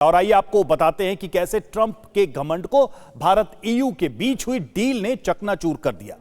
और आइए आपको बताते हैं कि कैसे ट्रंप के घमंड को भारत ईयू के बीच हुई डील ने चकनाचूर कर दिया।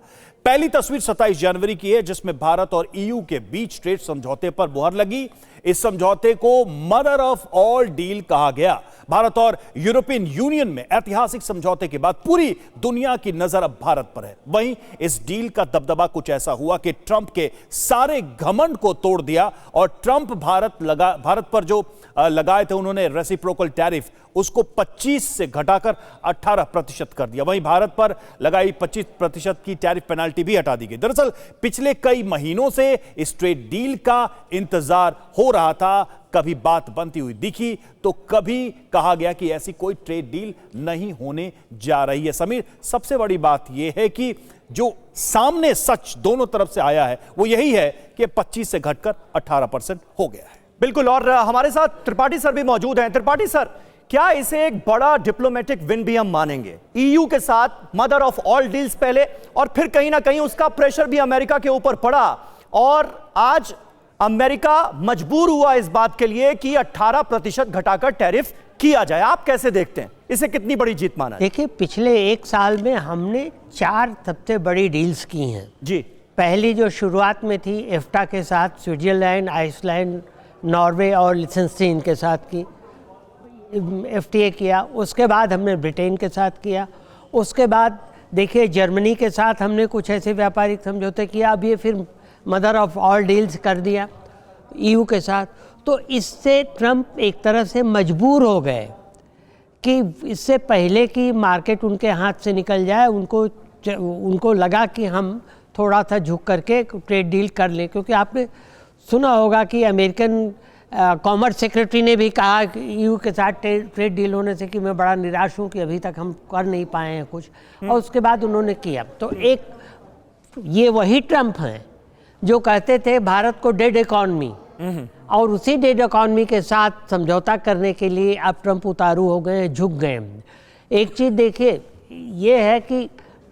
पहली तस्वीर 27 जनवरी की है, जिसमें भारत और ईयू के बीच ट्रेड समझौते पर मुहर लगी। इस समझौते को मदर ऑफ ऑल डील कहा गया। भारत और यूरोपियन यूनियन में ऐतिहासिक समझौते के बाद पूरी दुनिया की नजर अब भारत पर है। वहीं इस डील का दबदबा कुछ ऐसा हुआ कि ट्रंप के सारे घमंड को तोड़ दिया और ट्रंप भारत पर जो लगाए थे उन्होंने रेसिप्रोकल टैरिफ, उसको 25 से घटाकर 18% कर दिया। वहीं भारत पर लगाई 25% की टैरिफ पेनाल्टी भी हटा दी गई। दरअसल पिछले कई महीनों से इस ट्रेड डील का इंतजार हो रहा था। कभी बात बनती हुई दिखी तो कभी कहा गया कि ऐसी कोई ट्रेड डील नहीं होने जा रही है। समीर, सबसे बड़ी बात यह है कि जो सामने सच दोनों तरफ से आया है वो यही है कि 25 से घटकर 18% हो गया है। बिल्कुल, और हमारे साथ त्रिपाठी सर भी मौजूद हैं। त्रिपाठी सर, क्या इसे एक बड़ा डिप्लोमेटिक विन भी हम मानेंगे? ईयू के साथ मदर ऑफ ऑल डील्स पहले, और फिर कहीं ना कहीं उसका प्रेशर भी अमेरिका के ऊपर पड़ा, और आज अमेरिका मजबूर हुआ इस बात के लिए कि 18% घटाकर टैरिफ किया जाए। आप कैसे देखते हैं इसे, कितनी बड़ी जीत माना है? देखिए, पिछले एक साल में हमने 4 सबसे बड़ी डील्स की हैं जी। पहली जो शुरुआत में थी एफ्टा के साथ, स्विट्जरलैंड, आइसलैंड, नॉर्वे और लिechtenstein के साथ की एफटीए किया। उसके बाद हमने ब्रिटेन के साथ किया। उसके बाद देखिए जर्मनी के साथ हमने कुछ ऐसे व्यापारिक समझौते किया। अब ये फिर मदर ऑफ ऑल डील्स कर दिया ईयू के साथ। तो इससे ट्रंप एक तरह से मजबूर हो गए कि इससे पहले कि मार्केट उनके हाथ से निकल जाए, उनको लगा कि हम थोड़ा सा झुक करके ट्रेड डील कर लें। क्योंकि आपने सुना होगा कि अमेरिकन कॉमर्स सेक्रेटरी ने भी कहा कि ईयू के साथ ट्रेड डील होने से कि मैं बड़ा निराश हूँ कि अभी तक हम कर नहीं पाए हैं कुछ, और उसके बाद उन्होंने किया। तो एक ये वही ट्रंप हैं जो कहते थे भारत को डेड इकॉनमी, और उसी डेड इकॉनमी के साथ समझौता करने के लिए अब ट्रंप उतारू हो गए, झुक गए। एक चीज़ देखिए, ये है कि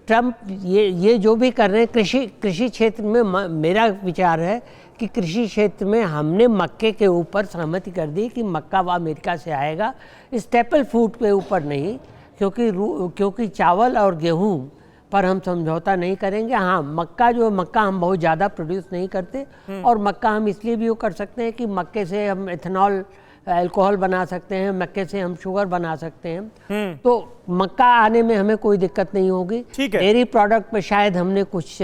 ट्रंप ये जो भी कर रहे हैं कृषि क्षेत्र में, मेरा विचार है कि कृषि क्षेत्र में हमने मक्के के ऊपर सहमति कर दी कि मक्का वो अमेरिका से आएगा, स्टेपल फूड के ऊपर नहीं, क्योंकि चावल और गेहूं पर हम समझौता नहीं करेंगे। हाँ, मक्का हम बहुत ज़्यादा प्रोड्यूस नहीं करते, और मक्का हम इसलिए भी वो कर सकते हैं कि मक्के से हम एथेनॉल, अल्कोहल बना सकते हैं, मक्के से हम शुगर बना सकते हैं। तो मक्का आने में हमें कोई दिक्कत नहीं होगी। डेयरी प्रोडक्ट पे शायद हमने कुछ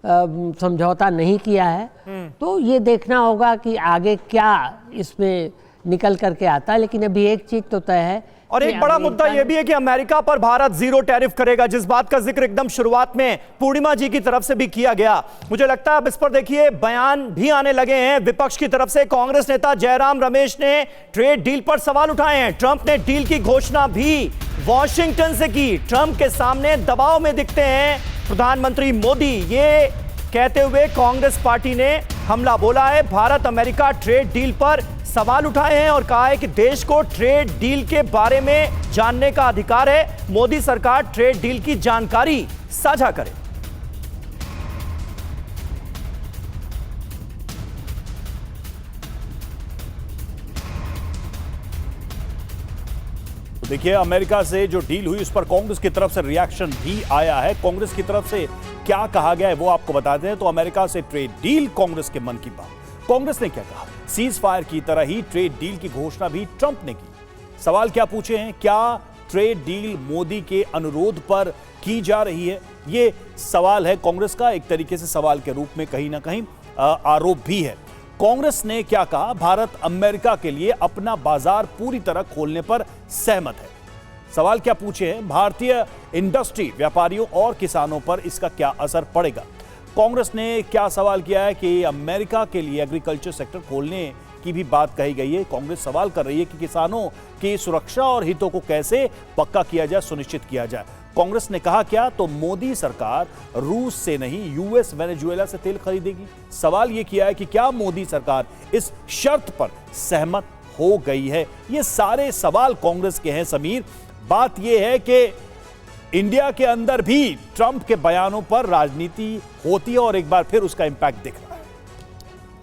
समझौता नहीं किया है। तो ये देखना होगा कि आगे क्या इसमें निकल करके आता है। लेकिन अभी एक चीज तो तय है, और एक बड़ा मुद्दा यह भी है कि अमेरिका पर भारत जीरो टैरिफ करेगा, जिस बात का जिक्र एकदम शुरुआत में पूर्णिमा जी की तरफ से भी किया गया। मुझे लगता है अब इस पर देखिए बयान भी आने लगे हैं विपक्ष की तरफ से। कांग्रेस नेता जयराम रमेश ने ट्रेड डील पर सवाल उठाए हैं। ट्रंप ने डील की घोषणा भी वॉशिंगटन से की। ट्रंप के सामने दबाव में दिखते हैं प्रधानमंत्री मोदी। ये कहते हुए कांग्रेस पार्टी ने हमला बोला है। भारत अमेरिका ट्रेड डील पर सवाल उठाए हैं और कहा है कि देश को ट्रेड डील के बारे में जानने का अधिकार है। मोदी सरकार ट्रेड डील की जानकारी साझा करे। देखिए, अमेरिका से जो डील हुई उस पर कांग्रेस की तरफ से रिएक्शन भी आया है। कांग्रेस की तरफ से क्या कहा गया है वो आपको बताते हैं। तो अमेरिका से ट्रेड डील कांग्रेस के मन की बात। कांग्रेस ने क्या कहा? सीज फायर की तरह ही ट्रेड डील की घोषणा भी ट्रंप ने की। सवाल क्या पूछे हैं? क्या ट्रेड डील मोदी के अनुरोध पर की जा रही है? ये सवाल है कांग्रेस का। एक तरीके से सवाल के रूप में कहीं ना कहीं आरोप भी है। कांग्रेस ने क्या कहा? भारत अमेरिका के लिए अपना बाजार पूरी तरह खोलने पर सहमत है। सवाल क्या पूछे हैं? भारतीय इंडस्ट्री, व्यापारियों और किसानों पर इसका क्या असर पड़ेगा? कांग्रेस ने क्या सवाल किया है कि अमेरिका के लिए एग्रीकल्चर सेक्टर खोलने की भी बात कही गई है। कांग्रेस सवाल कर रही है कि किसानों की सुरक्षा और हितों को कैसे पक्का किया जाए, सुनिश्चित किया जाए। कांग्रेस ने कहा क्या? तो मोदी सरकार रूस से नहीं, यूएस, वेनेजुएला से तेल खरीदेगी। सवाल यह किया है कि क्या मोदी सरकार इस शर्त पर सहमत हो गई है? ये सारे सवाल कांग्रेस के हैं। समीर, बात यह है कि इंडिया के अंदर भी ट्रंप के बयानों पर राजनीति होती है और एक बार फिर उसका इंपैक्ट दिख रहा है।